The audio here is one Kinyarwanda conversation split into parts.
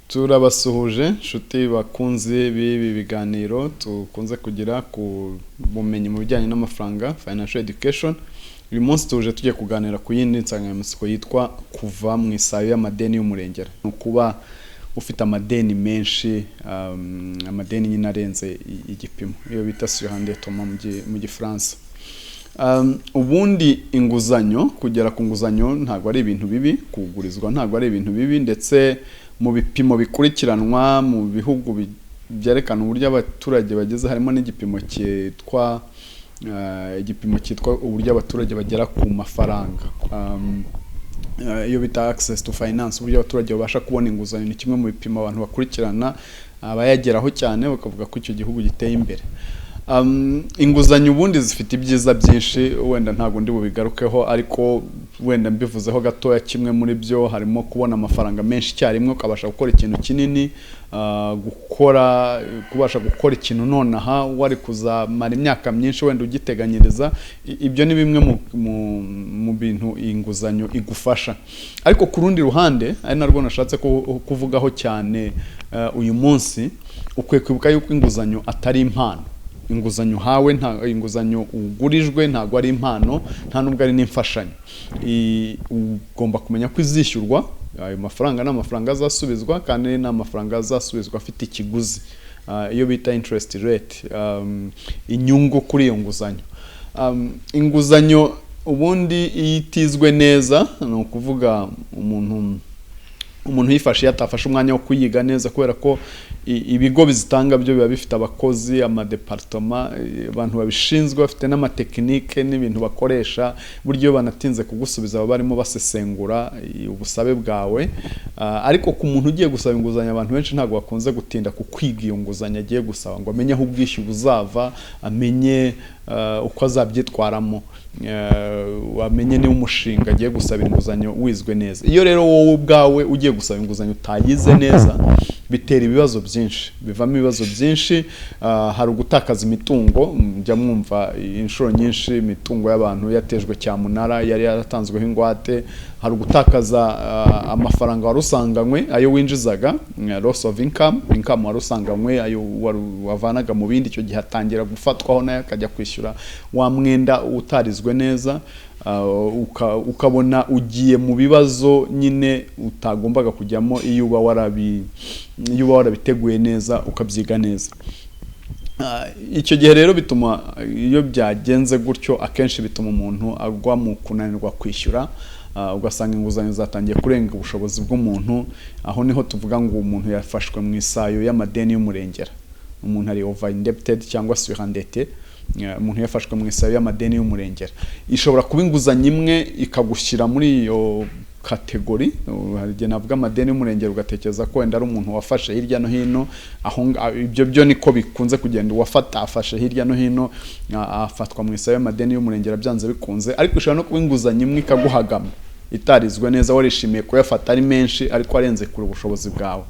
Turabasuhuje nshuti bakunze b'ibi biganiro tukunze kugira ku bumenyi mu bijyanye n'amafaranga financial education. Uyu munsi tuje tujye kuganira ku yindi nsanganyamatsiko yitwa kuva mu isayo y'amadeni y'umurengera. Kuba ufite amadeni menshi, amadeni nyine arenze igipimo, iyo bita surendettement mu gifaransa. Ubundi inguzanyo, kugera ku nguzanyo ntabwo ari ibintu bibi, kugurizwa ntabwo ari ibintu bibi, ndetse mu bipimo bikurikiranwa mu bihugu byerekana uburyo abaturage bageze, harimo n'igipimo cyitwa uburyo abaturage bagera ku mafaranga, iyo bita access to finance, uburyo abaturage babasha kubona inguzanyo. Ni kimwe mu bipimo abantu bakurikirana abayageraho cyane bakavuga ko icyo gihugu giteye imbere. Inguzanyo ubundi zifite ibyiza byinshi, wenda ntabwo ndi bubigarukeho, ariko wenda mbivuzeho gatoya. Kimwe muri byo harimo kubona amafaranga menshi icyarimwe, ukabasha gukora ikintu kinini, kubasha gukora ikintu nonaha wari kuzamara imyaka myinshi wenda ugiteganyiriza. Ibyo ni bimwe mu bintu inguzanyo igufasha. Ariko ku rundi ruhande, ari narwo nashatse kuvugaho cyane uyu munsi, ukwiye kwibuka yuko inguzanyo atari impano. Inguzanyo hawe, inguzanyo ugurijwe ntabwo ari impano, nta nubwo ari n'imfashanyo. Ugomba kumenya ko izishyurwa, ayo mafaranga ni amafaranga azasubizwa, kandi ni amafaranga azasubizwa afite ikiguzi, iyo bita interest rate, inyungu kuri iyo nguzanyo. Inguzanyo ubundi iyo itizwe neza, ni ukuvuga umuntu yifashe yatafashe umwanya wo kuyiga neza, kubera ko ibigo bizitanga byo biba bifite abakozi, amadepartoma, abantu babishinzwe, bafite n'amatekinike n'ibintu bakoresha. Buryo banatinze kugusubiza baba barimo basesengura ubusabe bwawe. Ariko ku muntu ugiye gusaba inguzanyo, abantu benshi ntabwo bakunze gutinda ku kwiga iyo nguzanyo agiye gusaba, ngo amenye aho ubwishyu buzava, amenye uko azabyitwaramo, wamenye niba umushinga agiye gusaba inguzanyo wizwe neza. Iyo rero wowe ubwawe ugiye gusaba inguzanyo utayize neza, bitera ibibazo byinshi, bivamo ibibazo byinshi. Hari ugutakaza imitungo, njya mwumva inshuro nyinshi imitungo y'abantu yatejwe cyamunara, yari yaratanzweho ingwate. Hari ugutakaza amafaranga wari usanganywe, ayo winjizaga, loss of income wari usanganywe, ayo wavanaga mu bindi, icyo gihe atangira gufatwaho nayo akajya kwishyura wa mwenda utarizwe neza. Ukabona ugiye mu bibazo nyine utagombaga kujyamo iyo uba warabiteguye neza, ukabyiga neza. Icyo gihe rero bituma, iyo byagenze gutyo, akenshi bituma umuntu agwa mu kunanirwa kwishyura. Ugasanga inguzanyo zatangiye kurenga ubushobozi bw'umuntu. Aho niho tuvuga ngo umuntu yafashwe mu isayo y'amadeni y'umurengera. Umuntu ari over indebted cyangwa surendetté. Umuntu yafashwe mu isayo y'amadeni y'umurengera. Ishobora kuba inguzanyo imwe ikagushyira muri iyo kategori. Hari igihe navuga amadeni y'umurengera ugatekereza ko wenda ari umuntu wafashe hirya no hino. Ibyo byo niko bikunze kugenda, afashe hirya no hino, afatwa mu isayo y'amadeni y'umurengera byanze bikunze. Ariko ishobora no kuba inguzanyo imwe ikaguhagama, itarizwe neza, warishimiye kuyafata ari menshi ariko arenze kure ubushobozi bwawe.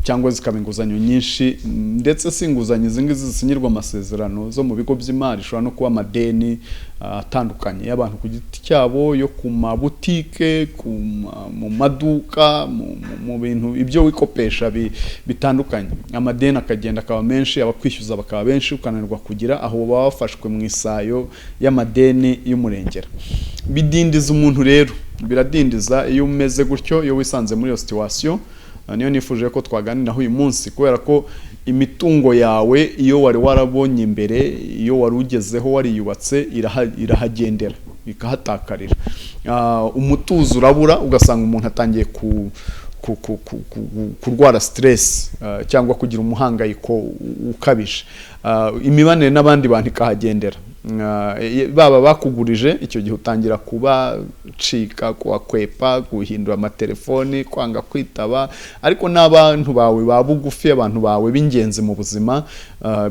Cyangwa zikaba inguzanyo nyinshi, ndetse si inguzanyo izi zisinyirwa amasezerano zo mu bigo by'imari. Ishobora no kuba amadeni atandukanye y'abantu ku giti cyabo, yo ku mabutike, mu maduka, mu bintu ibyo wikopesha bitandukanye. Amadeni akagenda akaba menshi, abakwishyuza bakaba benshi, ukananirwa kugira aho baba bafashwe mu isayo y'amadeni y'umurengera. Bidindiza umuntu rero, biradindiza iyo umeze gutyo, iyo wisanze muri iyo situation. Niyo nifuje ko twaganiraho uyu munsi, kubera ko imitungo yawe iyo wari warabonye imbere, iyo wari ugezeho wariyubatse, irahagendera, ikahatakarira. Umutuzo urabura, ugasanga umuntu atangiye kurwara stress, cyangwa kugira umuhangayiko ukabije. Imibanire n'abandi bantu ikahagendera. Baba bakugurije, icyo gihe utangira kubacika, kubakwepa, guhindura amatelefoni, kwanga kwitaba. Ariko n'abantu bawe babugufi, abantu bawe b'ingenzi mu buzima,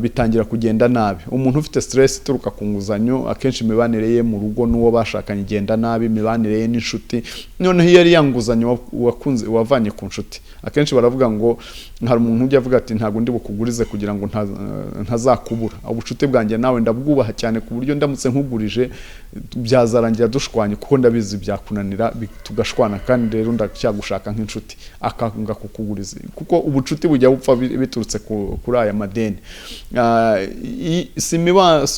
bitangira kugenda nabi. Umuntu ufite stress ituruka ku nguzanyo, akenshi imibanire ye mu rugo n'uwo bashakanye igenda nabi, imibanire ye n'inshuti. Noneho iyo ari yanguzanyo wavanye ku nshuti, akenshi baravuga ngo, hari umuntu ujya avuga ati ntabwo ndi bukugurize kugira ngo ntazakubura. Ubucuti bwanjye nawe ndabwubaha cyane ku buryo ndamutse nkugurije byazarangira dushwanye kuko ndabizi byakunanira tugashwana, kandi rero ndacyagushaka nk'inshuti akanga kukuguriza kuko ubucuti bujya bupfa biturutse kuri aya madeni. Si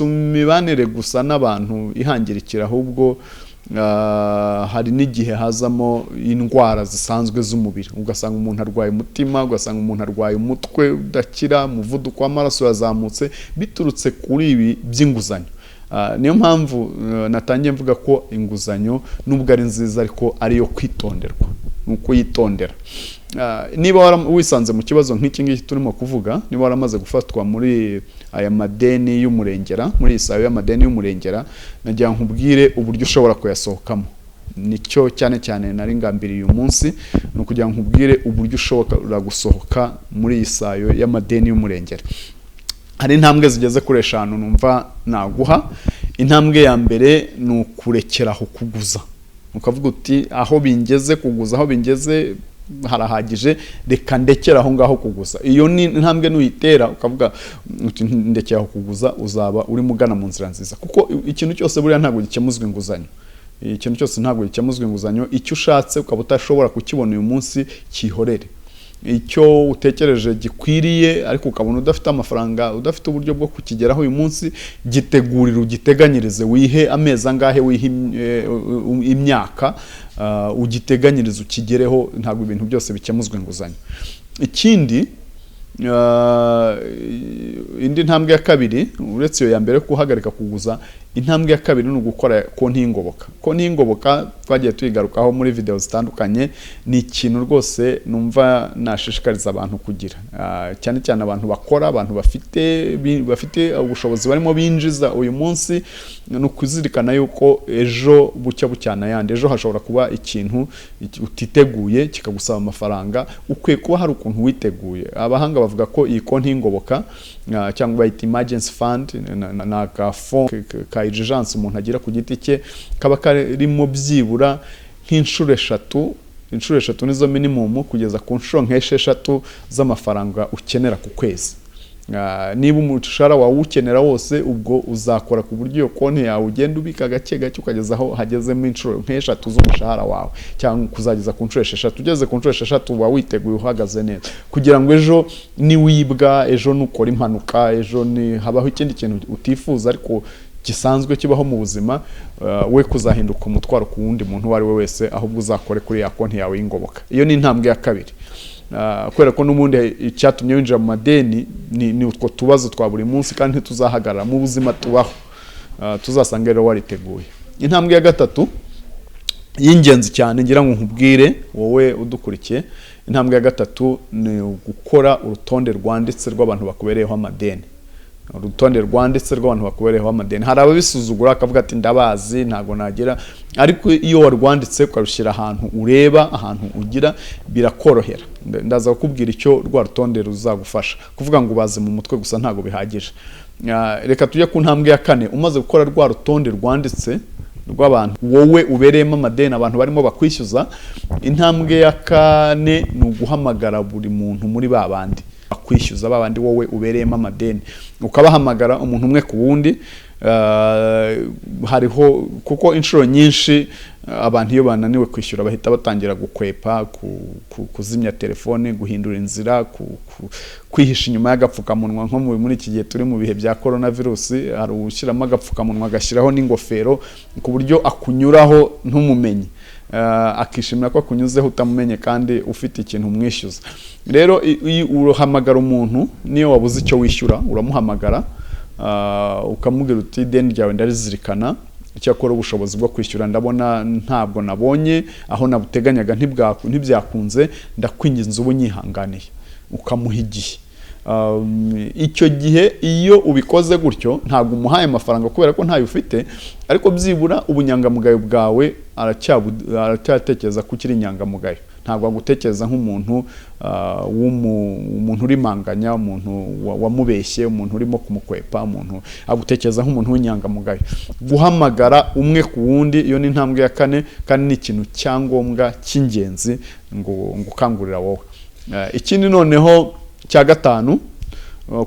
imibanire gusa n'abantu ihangirikira, ahubwo hari n'igihe hazamo indwara zisanzwe z'umubiri, ugasanga umuntu arwaye umutima, ugasanga umuntu arwaye umutwe udakira, umuvuduko w'amaraso yazamutse biturutse kuri ibi by'inguzanyo. Niyo mpamvu natangiye mvuga ko inguzanyo nubwo ari nziza ariko ariyo kwitonderwa, nuko yitondera. Niba wisanze mu kibazo nk'iki ngiki turimo kuvuga, niba waramaze gufatwa muri aya madeni y'umurengera, muri isayo y'amadeni y'umurengera, nagira nkubwire uburyo ushobora kuyasohokamo. Nicyo cyane cyane nari ngambiriye uyu munsi, no kugira nkubwire uburyo ushobora gusohoka muri isayo y'amadeni y'umurengera. Hari intambwe zigeze kuri 5 numva naguha. Intambwe ya mbere ni ukurekeraho kuguza, ukavuga uti aho bingeze kuguza, aho bingeze harahagije, reka ndekera aho ngaho kuguza. Iyo ni intambwe nuyitera ukavuga uti ndekera aho kuguza, uzaba uri mugana mu nzira nziza, kuko ikintu cyose buriya ntabwo gikemuzwa inguzanyo. Ikintu cyose ntabwo gikemuzwa inguzanyo. Icyo ushatse ukaba utashobora kukibona uyu munsi, cyihorere. Icyo utekereje gikwiriye ariko ukabona udafite amafaranga, udafite uburyo bwo kukigeraho uyu munsi, gitegurira, ugiteganyirize, wihe amezi angahe, wihe imyaka, ugiteganyirize ukigereho. Ntabwo ibintu byose bikemuzwa inguzanyo. Ikindi, indi ntambwe ya kabiri, uretse iyo ya mbere kuhagarika kuguza, intambwe ya kabiri ni ugukora konti y'ingoboka. Konti y'ingoboka twagiye tuyigarukaho muri video zitandukanye, ni ikintu rwose numva nashishikariza abantu kugira, cyane cyane abantu bakora, abantu bafite ubushobozi barimo binjiza uyu munsi, no kuzirikana yuko ejo bucya bucyana yandi, ejo hashobora kuba ikintu utiteguye kikagusaba amafaranga. Ukwiye kuba hari ukuntu witeguye. Abahanga bavuga ko iyi konti y'ingoboka cyangwa bayita emergency fund, na ka urgence umuntu agira ku giti cye, kaba karimo byibura nk'inshuro 3. Inshuro 3 nizo minimum, kugeza ku nshuro nk'esheshatu z'amafaranga ukenera ku kwezi. Niba umushahara wawe ukenera wose, ubwo uzakora ku buryo iyo konti yawe ugenda ubika gake gake ukageza aho hagezemo inshuro nk'eshatu z'umushahara wawe, cyangwa kuzageza ku nshuro 6. Ugeze ku nshuro 6 uba witeguye, uhagaze neza, kugira ngo ejo niwibwa, ejo nukora impanuka, ejo habaho ikindi kintu utifuza ariko gisanzwe kibaho mu buzima, we kuzahinduka umutwaro ku wundi muntu uwo ari we wese, ahubwo uzakore kuri ya konti yawe y'ingoboka. Iyo ni intambwe ya kabiri. Kubera ko n'ubundi icyatumye winjira mu madeni ni utwo tubazo twa buri munsi, kandi ntituzahagarara mu buzima tubaho. Tuzasanga rero wariteguye. Intambwe ya gatatu y'ingenzi cyane, ngira ngo nkubwire wowe udukurikiye, intambwe ya gatatu ni gukora urutonde rwanditse rw'abantu bakubereyeho amadeni. Urutonde rwanditse rw'abantu bakubereyeho amadeni. Hari ababisuzugura akavuga ati ndabazi ntago nagira, ariko iyo warwanditse ukarushyira ahantu ureba, ahantu ugira, birakorohera. Ndaza kukubwira icyo rwa rutonde ruzagufasha. Kuvuga ngo ubaze mu mutwe gusa ntago bihagije. Reka tujye ku ntambwe ya 4. Umaze gukora rwa rutonde rwanditse rw'abantu wowe ubereyemo amadeni, abantu barimo bakwishyuza, intambwe ya 4 ni uguhamagara buri muntu muri babandi bakwishyuza, babandi wowe ubereyemo amadeni, ukabahamagara umuntu umwe ku wundi. Hariho kuko inshuro nyinshi abantu iyo bananiwe kwishyura bahita batangira gukwepa, kuzimya telefone, guhindura inzira, kwihisha inyuma y'agapfukamunwa. Nko muri iki gihe turi mu bihe bya coronavirus, hari ushyiramo agapfukamunwa agashyiraho n'ingofero ku buryo akunyuraho ntumumenye, akishimira ko akunyuzeho utamumenye kandi ufite ikintu umwishyuza. Rero uruhamagara umuntu, niyo wabuze icyo wishyura uramuhamagara, ukamubwira uti ideni ryawe ndarizirikana, icyakora ubushobozi bwo kwishyura ndabona ntabwo nabonye, aho nabuteganyaga ntibyakunze, ndakwinginze ubu nyihanganiye. Ukamuha igihe. Icyo gihe iyo ubikoze gutyo, ntabwo umuhaye amafaranga kubera ko ntayo ufite, ariko byibura ubunyangamugayo bwawe aracyatekereza ko ukiri inyangamugayo. Ntabwo agutekereza nk'umuntu umuntu urimanganya, umuntu wamubeshye, umuntu urimo kumukwepa, umuntu agutekereza nk'umuntu w'inyangamugayo. Guhamagara umwe ku wundi, iyo ni intambwe ya 4, kandi ni ikintu cyangombwa cy'ingenzi ngo ukangurira wowe. Ikindi noneho cya 5,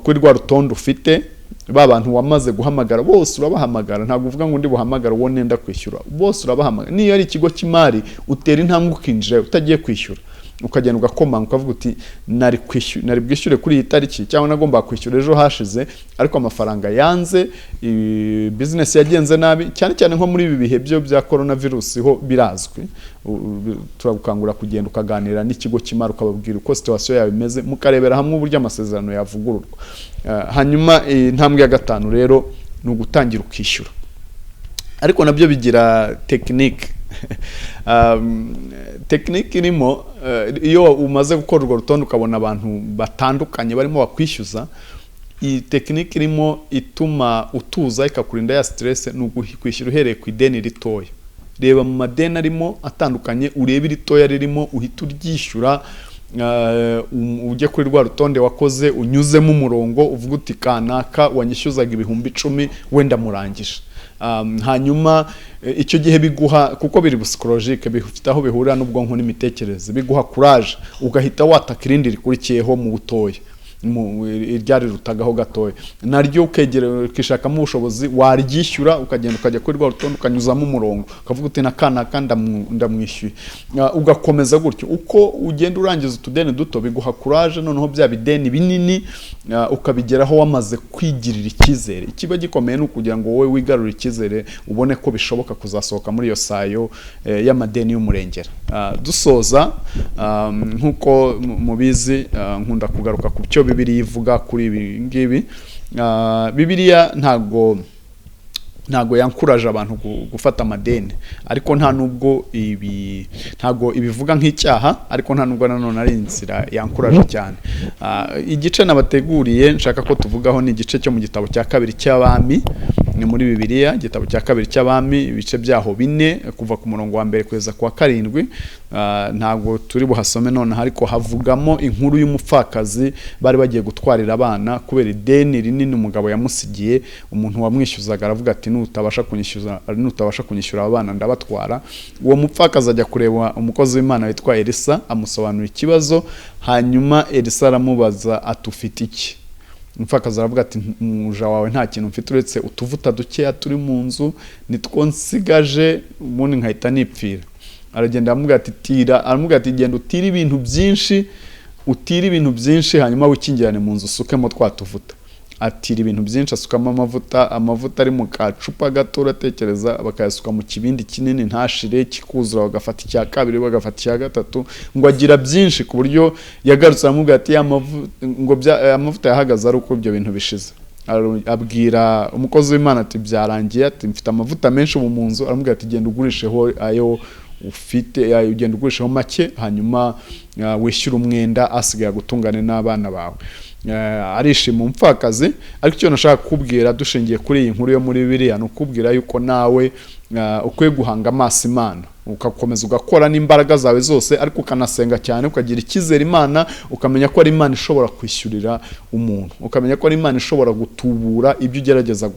kuri rwa rutonde ufite, ba bantu wamaze guhamagara bose urabahamagara, ntabwo uvuga ngo ndi buhamagara uwo nenda kwishyura, bose urabahamagara. Niyo ari ikigo cy'imari utera intambwe ukinjira utagiye kwishyura, ukagenda ugakomanga ukavuga uti nari bwishyure kuri iyi tariki cyangwa nagomba kwishyura ejo hashize ariko amafaranga yanze, business yagenze nabi, cyane cyane nko muri ibi bihe byo bya coronavirus ho birazwi. Turagukangura kugenda ukaganira n'ikigo cy'imari ukababwira uko situation yawe imeze, mukarebera hamwe uburyo amasezerano yavugururwa. Hanyuma intambwe ya gatanu rero ni ugutangira ukishyura, ariko nabyo bigira technique. Technique irimo iyo umaze gukora urwo rutonde ukabona abantu batandukanye barimo bakwishyuza, iyi technique irimo ituma utuza ikakurinda ya stress, ni ukwishyura uhereye ku ideni ritoya. Reba mu madeni arimo atandukanye, urebe iritoya ririmo uhita uryishyura, ujye kuri rwa rutonde wakoze unyuzemo umurongo uvuga uti kanaka wanyishyuzaga ibihumbi 10 wenda murangije. Hanyuma icyo gihe biguha, kuko biri psychologique, bifite aho bihurira n'ubwonko n'imitekerereze, biguha courage ugahita wataka irindi rikurikiyeho mu butoya, iryari rutagaho gatoya, naryo ukegera ukishakamo ubushobozi waryishyura, ukagenda ukajya kuri rwa rutonde ukanyuzamo umurongo ukavuga uti nakanaka ndamwishyuye, ugakomeza gutyo. Uko ugenda urangiza utudeni duto biguha courage, noneho bya bideni binini ukabigeraho wamaze kwigirira icyizere. Ikiba gikomeye ni ukugira ngo wowe wigarurire icyizere, ubone ko bishoboka kuzasohoka muri iyo sayo y'amadeni y'umurengera. Dusoza, nkuko mubizi, nkunda kugaruka ku cyo Bibiliya ivuga kuri ibi ngibi. Bibiliya ntago yankuraje abantu gufata amadeni, ariko nta nubwo ntago ibivuga nk'icyaha, ariko nta nubwo nanone ari inzira yankuraje cyane. Igice nabateguriye nshaka ko tuvugaho ni igice cyo mu gitabo cya 2 cy'Abami, ni muri Bibiliya, igitabo cya 2 cy'Abami, ibice byaho 4 kuva ku murongo wa 1 kugeza ku wa 7. Ntabwo turi buhasome none, ariko havugamo inkuru y'umupfakazi bari bagiye gutwarira abana kubera ideni rinini umugabo yamusigiye. Umuntu wamwishyuzaga aravuga ati nutabasha kunyishyura abana ndabatwara. Uwo mupfakazi ajya kureba umukozi w'Imana witwa Elisa, amusobanura ikibazo, hanyuma Elisa aramubaza atufite iki. Umupfakazi aravuga ati umuja wawe nta kintu mfite uretse utuvuta dukeya turi mu nzu, nitwo nsigaje, ubundi nkahita nipfira. Aragenda aramubwira ati genda utira ibintu byinshi hanyuma wikingirane mu nzu usukemo twatuvuta. Atira ibintu byinshi, asukamo amavuta ari mu kacupa gato, uratekereza bakayasuka mu kibindi kinini ntashire, kikuzura bagafata icya kabiri bagafata icya gatatu, ngo agira byinshi ku buryo yagarutse aramubwira ati amavuta yahagaze ari uko ibyo bintu bishize. Abwira umukozi w'Imana ati byarangiye, ati mfite amavuta menshi mu nzu. Aramubwira ati genda ugurisheho ayo ufite, ugenda ugurishaho make, hanyuma wishyura umwenda asigaye gutungane n'abana bawe. Arishima umupfakazi. Ariko icyo nashaka kukubwira dushingiye kuri iyi nkuru yo muri Bibiliya, ni ukubwira yuko nawe ukwiye guhanga amaso Imana, ugakomeza ugakora n'imbaraga zawe zose, ariko ukanasenga cyane, ukagira icyizere Imana, ukamenya ko ari Imana ishobora kwishyurira umuntu, ukamenya ko ari Imana ishobora gutubura ibyo ugerageza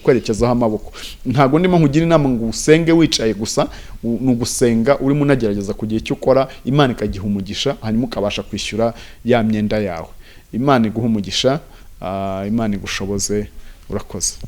kwerekezaho amaboko. Ntago ndimo nkugira inama ngo usenge wicaye gusa, ni ugusenga urimo unagerageza kugira icyo ukora, Imana ikagiha umugisha, hanyuma ukabasha kwishyura ya myenda yawe. Imana iguha umugisha, Imana igushoboze. Urakoze.